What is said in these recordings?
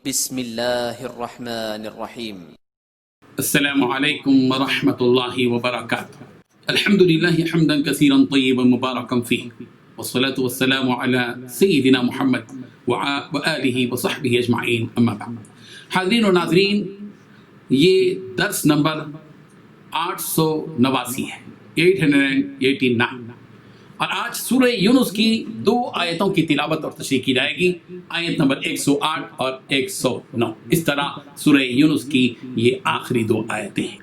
بسم الله الرحمن الرحيم. السلام عليكم ورحمة الله وبركاته. الحمد لله حمدا كثيرا طيبا مباركا فيه، والصلاة والسلام على سيدنا محمد وآله وصحبه أجمعين، أما بعد. حاضرین و ناظرین، یہ درس نمبر 889 ہے، 889، اور آج سورہ یونس کی 2 آیتوں کی تلاوت اور تشریح کی جائے گی، آیت نمبر 108 اور 109۔ اس طرح سورہ یونس کی یہ آخری 2 آیتیں ہیں۔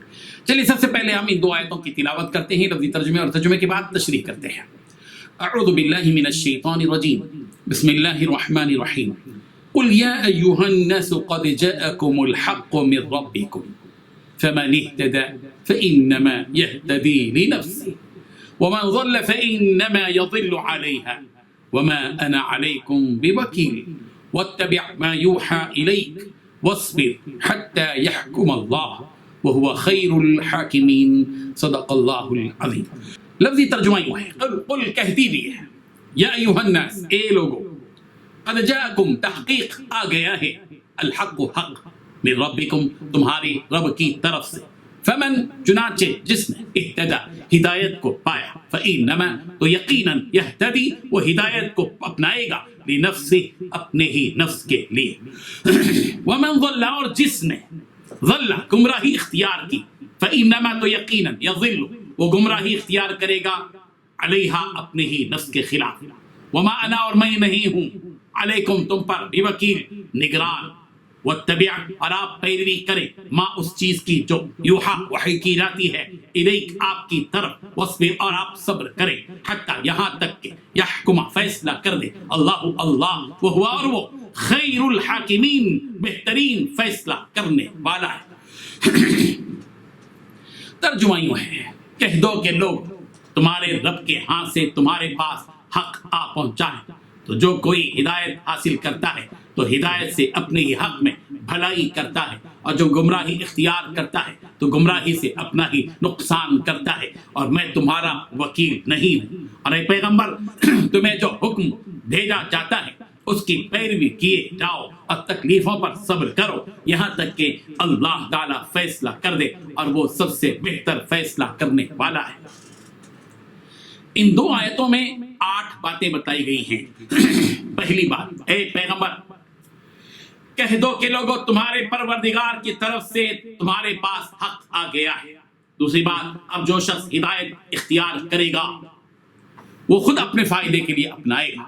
چلیے سب سے پہلے ہم ان 2 آیتوں کی تلاوت کرتے ہیں، لفظی ترجمے اور ترجمے کے بعد تشریح کرتے ہیں۔ اعوذ باللہ من الشیطان الرجیم، بسم اللہ الرحمن الرحیم۔ قل یا ایہا الناس قد جاءکم الحق من ربکم فمن اہتدى فإنما يهتدي لنفسه ومن ضل فإنما يضل عليها وما أنا عليكم بوكيل واتبع ما يوحى إليك واصبر حتى يحكم الله وهو خير الحاكمين، صدق الله العظيم۔ لفظی ترجمہ یوں ہے، قل کہہ دیجئے یا ایھا الناس، اے لوگو، قد جاءکم، تحقیق آ گیا ہے، الحق حق، من ربکم، تمہارے رب کی طرف سے، فمن، چنانچہ جس نے، اہتدى، ہدایت کو پایا، فإنما، تو یقیناً، یہتدی، وہ ہدایت کو اپنائے گا، لنفسہ، اپنے ہی نفس کے لیے، ومن ضل، اور جس نے، ضل، گمراہی اختیار کی، فإنما، تو یقیناً، یضل، وہ گمراہی اختیار کرے گا، علیہا، اپنے ہی نفس کے خلاف، وما انا، اور میں نہیں ہوں، علیکم، تم پر، بوکیل، نگران، واتبع، اور آپ پیروی کریں، ما، اس چیز کی جو یوحا، وحی کی جاتی ہے، الیک، آپ کی طرف، واصبر، اور آپ صبر کریں، حتی، یہاں تک کہ، یحکم، فیصلہ کر دے، اللہ، اللہ، وہو، اور وہ، خیر الحاکمین، بہترین فیصلہ کرنے والا ہے۔ ترجمہ یوں ہے، کہہ دو کہ لوگ، تمہارے رب کے ہاں سے تمہارے پاس حق آ پہنچا ہے، تو جو کوئی ہدایت حاصل کرتا ہے تو ہدایت سے اپنے ہی حق میں بھلائی کرتا ہے، اور جو گمراہی اختیار کرتا ہے تو گمراہی سے اپنا ہی نقصان کرتا ہے، اور میں تمہارا وکیل نہیں ہوں۔ اور اے پیغمبر، تمہیں جو حکم بھیجا جاتا ہے اس کی پیروی کیے جاؤ، اور تکلیفوں پر صبر کرو، یہاں تک کہ اللہ تعالیٰ فیصلہ کر دے، اور وہ سب سے بہتر فیصلہ کرنے والا ہے۔ ان 2 آیتوں میں 8 باتیں بتائی گئی ہیں۔ پہلی بات، اے پیغمبر، کہہ دو کہ لوگوں، تمہارے پروردگار کی طرف سے تمہارے پاس حق آ گیا ہے۔ دوسری بات، اب جو شخص ہدایت اختیار کرے گا وہ خود اپنے فائدے کے لیے اپنائے گا۔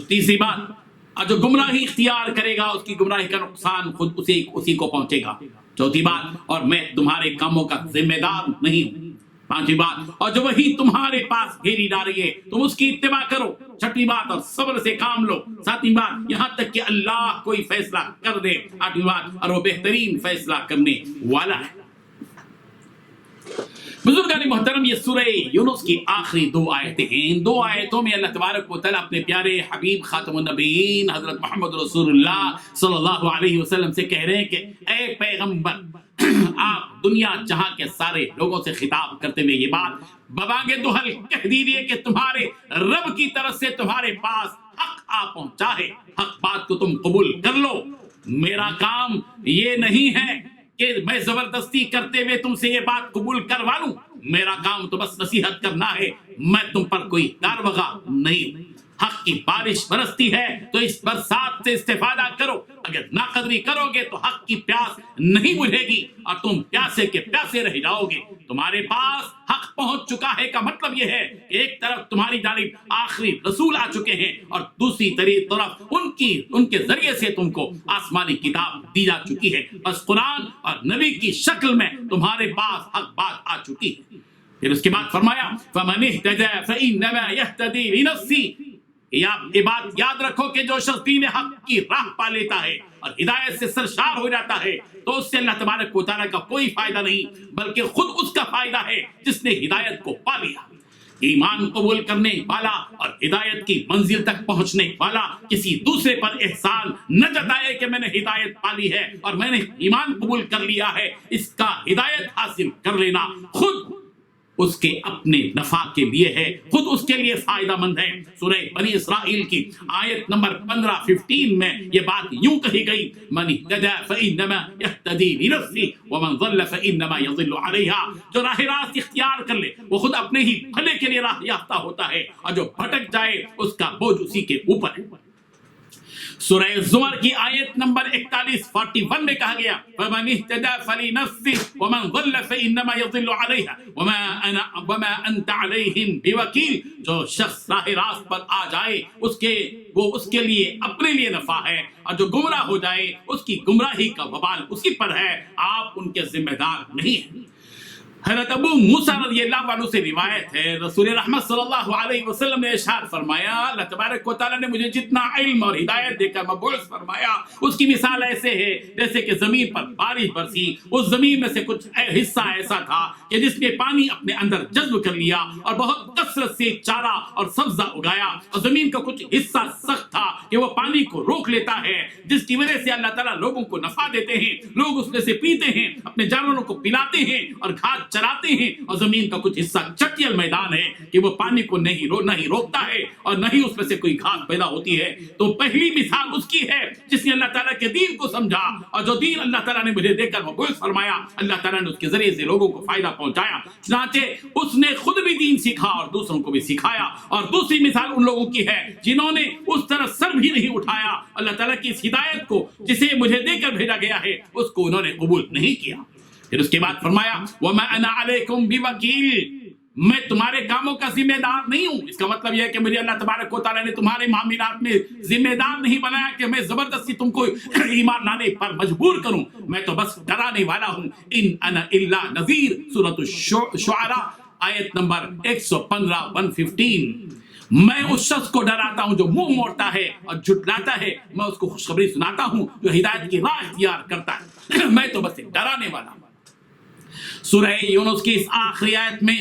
تیسری بات، جو گمراہی اختیار کرے گا اس کی گمراہی کا نقصان خود اسی کو پہنچے گا۔ چوتھی بات، اور میں تمہارے کاموں کا ذمہ دار نہیں ہوں۔ پانچویں بات، اور جو وہی تمہارے پاس بھیجی جا رہی ہے تم اس کی اتباع کرو۔ چھٹی بات، اور صبر سے کام لو۔ ساتویں بات، یہاں تک کہ اللہ کوئی فیصلہ کر دے۔ آٹھویں بات، اور وہ بہترین فیصلہ کرنے والا ہے۔ بزرگان محترم، یہ سورہ یونس کی آخری 2 آیتیں ہیں۔ ان 2 آیتوں میں اللہ تبارک و تعالیٰ اپنے پیارے حبیب خاتم النبیین حضرت محمد رسول اللہ صلی اللہ علیہ وسلم سے کہہ رہے ہیں کہ اے پیغمبر، آپ دنیا جہاں کے سارے لوگوں سے خطاب کرتے ہوئے یہ بات ببانگے دہل کہہ دیجئے کہ تمہارے رب کی طرف سے تمہارے پاس حق آ پہنچا ہے، حق بات کو تم قبول کر لو۔ میرا کام یہ نہیں ہے کہ میں زبردستی کرتے ہوئے تم سے یہ بات قبول کروا لوں، میرا کام تو بس نصیحت کرنا ہے، میں تم پر کوئی داروغہ نہیں ہوں۔ حق کی بارش برستی ہے تو اس برسات سے استفادہ کرو، اگر ناقدری کرو گے تو حق کی پیاس نہیں بجھے گی اور تم پیاسے کے پیاسے رہ جاؤ گے۔ تمہارے پاس حق پہنچ چکا ہے کا مطلب یہ ہے کہ ایک طرف تمہاری جانب آخری رسول آ چکے ہیں اور دوسری طرف ان کے ذریعے سے تم کو آسمانی کتاب دی جا چکی ہے، بس قرآن اور نبی کی شکل میں تمہارے پاس حق بات آ چکی ہے۔ پھر اس کے بعد فرمایا فَمَنِ اهْتَدَى فَإِنَّمَا يَهْتَدِي لِنَفْسِهِ، یہ بات یاد رکھو کہ جو شخص دین حق کی راہ پا لیتا ہے اور ہدایت سے سرشار ہو جاتا ہے تو اس سے اللہ تبارک و تعالیٰ کا کوئی فائدہ نہیں، بلکہ خود اس کا فائدہ ہے جس نے ہدایت کو پا لیا۔ ایمان قبول کرنے والا اور ہدایت کی منزل تک پہنچنے والا کسی دوسرے پر احسان نہ جتائے کہ میں نے ہدایت پا لی ہے اور میں نے ایمان قبول کر لیا ہے، اس کا ہدایت حاصل کر لینا خود اس کے اپنے نفع کے لیے ہے، خود اس کے لیے فائدہ مند ہے۔ سورہ بنی اسرائیل کی آیت نمبر 15 میں یہ بات یوں کہی گئی، من اهتدى فإنما يهتدي لنفسه ومن ضل فإنما يضل عليها۔ جو راہ راست اختیار کر لے وہ خود اپنے ہی بھلے کے لیے راہ یافتہ ہوتا ہے، اور جو بھٹک جائے اس کا بوجھ اسی کے اوپر ہے۔ سورہ زمر کی آیت نمبر 41 میں کہا گیا فَمَنِ اهْتَدَى فَلِنَفْسِهِ وَمَنْ ضَلَّ فَإِنَّمَا يَضِلُّ عَلَيْهَا وَمَا أَنْتَ عَلَيْهِمْ بِوَكِيلٍ۔ جو شخص راہ راست پر آ جائے وہ اس کے لیے اپنے لیے نفع ہے، اور جو گمراہ ہو جائے اس کی گمراہی کا وبال اسی پر ہے، آپ ان کے ذمہ دار نہیں ہیں۔ حضرت ابو موسیٰ رضی اللہ عنہ سے روایت ہے، رسول رحمت صلی اللہ علیہ وسلم نے ارشاد فرمایا، اللہ تبارک و تعالیٰ نے مجھے جتنا علم اور ہدایت دے کر مبعوث فرمایا اس کی مثال ایسے ہے جیسے کہ زمین پر بارش برسی، اس زمین میں سے کچھ حصہ ایسا تھا کہ جس نے پانی اپنے اندر جذب کر لیا اور بہت کثرت سے چارہ اور سبزہ اگایا، اور زمین کا کچھ حصہ سخت تھا کہ وہ پانی کو روک لیتا ہے، جس کی وجہ سے اللہ تعالیٰ لوگوں کو نفع دیتے ہیں، لوگ اس میں سے پیتے ہیں، اپنے جانوروں کو پلاتے ہیں اور گھاس چراتے ہیں، اور زمین کا کچھ حصہ چٹیل میدان ہے کہ وہ پانی کو نہیں روکتا ہے اور نہ ہی اس میں سے کوئی گھاس پیدا ہوتی ہے۔ تو پہلی مثال اس کی ہے جس نے اللہ تعالیٰ کے دین کو سمجھا، اور جو دین اللہ تعالیٰ نے مجھے دے کر مبعوث فرمایا اللہ تعالیٰ نے اس کے ذریعے سے لوگوں کو فائدہ پہنچایا، چنانچہ اس نے خود بھی دین سیکھا اور دوسروں کو بھی سکھایا۔ اور دوسری مثال ان لوگوں کی ہے جنہوں نے اس طرح سر بھی نہیں اٹھایا، اللہ تعالیٰ کی اس ہدایت کو جسے مجھے دے کر بھیجا گیا ہے اس کو انہوں نے قبول نہیں کیا۔ پھر اس کے بعد فرمایا وَمَا أَنَا عَلَيْكُمْ بِوَكِيلٍ، میں تمہارے کاموں کا ذمہ دار نہیں ہوں۔ اس کا مطلب یہ ہے کہ مجھے اللہ تبارک و تعالیٰ نے تمہارے معاملات میں ذمہ دار نہیں بنایا کہ میں زبردستی تم کو ایمان لانے پر مجبور کروں، میں تو بس ڈرانے والا ہوں۔ ان انا الا نذیر، سورۃ الشعراء آیت نمبر 115 میں اس شخص کو ڈراتا ہوں جو منہ موڑتا ہے اور جھٹلاتا ہے، میں اس کو خوشخبری سناتا ہوں جو ہدایت کی راہ اختیار کرتا ہے، میں تو بس ڈرانے والا ہوں۔ سورہ یونس کی اس آخری آیت میں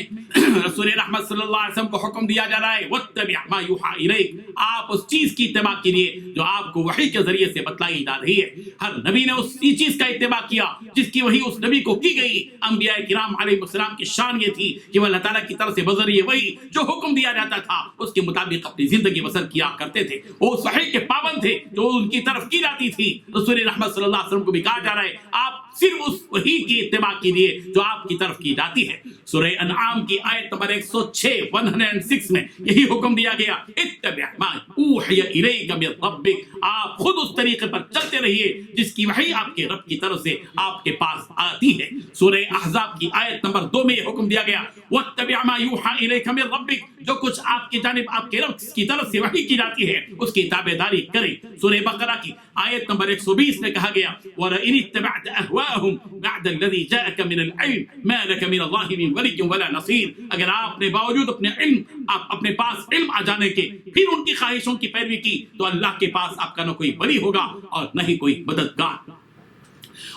رسول رحمت صلی اللہ علیہ وسلم کو حکم دیا جا رہا ہے وَاتَّبِعْ مَا يُوحَىٰ إِلَيْكَ، آپ اس چیز کی اتباع کیجیے جو آپ کو وحی کے ذریعے سے بتلائی جا رہی ہے۔ ہر نبی نے اسی چیز کا اتباع کیا جس کی وحی اس نبی کو کی گئی۔ انبیاء کرام علیہ السلام کی شان یہ تھی کہ وہ اللہ تعالیٰ کی طرف سے بذریعہ وحی جو حکم دیا جاتا تھا اس کے مطابق اپنی زندگی بسر کیا کرتے تھے، وہ اس وحی کے پابند تھے جو ان کی طرف کی جاتی تھی۔ رسول رحمت صلی اللہ علیہ وسلم کو بھی کہا جا رہا ہے آپ صرف اس وحی کی اتباع کیجیے جو آپ کی طرف کی جاتی ہے۔ سورہ انعام کی آیت نمبر 106 میں یہی حکم دیا گیا اتبع ما اوحی الیک من ربک، آپ خود اس طریقے پر چلتے رہیے جس کی وحی آپ کے رب کی طرف سے آپ کے پاس آتی ہے۔ سورہ احزاب کی آیت نمبر 2 میں یہ حکم دیا گیا واتبع ما یوحی الیک من ربک، جو کچھ آپ کی جانب آپ کے رب کی طرف سے وحی کی جاتی ہے اس کی تابعداری کریں۔ سورہ بقرہ کی آیت نمبر 120 میں کہا گیا وَلَئِنِ اتَّبَعْتَ أَهْوَاءَهُمْ بَعْدَ الَّذِي جَاءَكَ مِنَ الْعِلْمِ مَا لَكَ مِنَ اللَّهِ مِنْ وَلِيٍّ وَلَا نَصِيرٍ، اگر آپ نے باوجود اپنے پاس علم آ جانے کے پھر ان کی خواہشوں کی پیروی کی تو اللہ کے پاس آپ کا نہ کوئی ولی ہوگا اور نہ ہی کوئی مددگار۔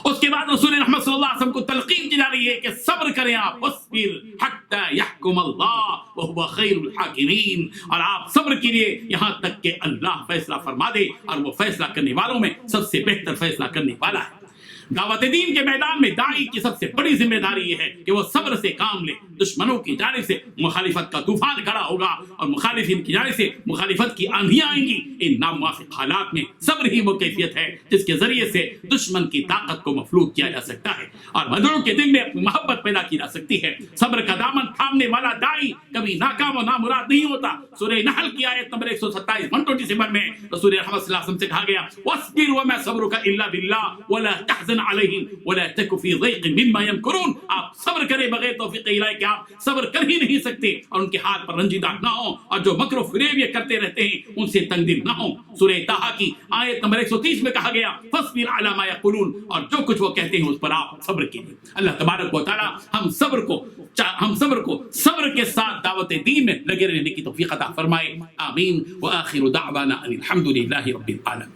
اس کے بعد رسول رحمت صلی اللہ علیہ وسلم کو تلقین کی جا رہی ہے کہ صبر کریں آپ، وَاصْبِرْ حَتَّى يَحْكُمَ اللَّهُ وَهُوَ خَيْرُ الْحَاكِمِينَ، اور آپ صبر کیجیے یہاں تک کہ اللہ فیصلہ فرما دے، اور وہ فیصلہ کرنے والوں میں سب سے بہتر فیصلہ کرنے والا ہے۔ دعوت دین کے میدان میں داعی کی سب سے بڑی ذمہ داری یہ ہے کہ وہ صبر سے کام لے۔ دشمنوں کی جانب سے مخالفت کا طوفان کھڑا ہوگا اور مخالفین کی جانب سے مخالفت کی آندھیاں آئیں گی۔ ان ناموافق حالات میں صبر ہی وہ کیفیت ہے جس کے ذریعے سے دشمن کی طاقت کو مفلوج کیا جا سکتا ہے اور مدعو کے دل میں اپنی محبت پیدا کی جا سکتی ہے۔ صبر کا دامن تھامنے والا داعی کبھی ناکام و نامراد نہیں ہوتا۔ سورہ نحل کی آیت نمبر 127 میں رسول رحمت صلی اللہ علیہ وسلم سے کہا گیا وَاصْبِرْ وَمَا صَبْرُكَ إِلَّا بِاللَّهِ وَلَا تَحْزَنْ عَلَيْهِمْ وَلَا تَكُ فِي ضَيْقٍ مِّمَّا يَمْكُرُونَ، آپ صبر کریں بغیر توفیق الہی کے آپ صبر کر ہی نہیں سکتے، اور ان کے حال پر رنجیدہ نہ ہوں، اور جو مکر و فریب یہ کرتے رہتے ہیں ان سے تنگ دل نہ ہوں۔ سورہ طٰہٰ کی آیت نمبر 130 میں کہا گیا فَاصْبِرْ عَلَىٰ مَا يَقُولُونَ، اور جو کچھ وہ کہتے ہیں اس پر آپ صبر کیجیے۔ اللہ تبارک و تعالی ہم صبر کو صبر کے ساتھ دعوت دین میں لگے رہنے کی توفیق عطا فرمائے، آمین۔ وآخر دعوانا ان الحمد للہ رب العالمین۔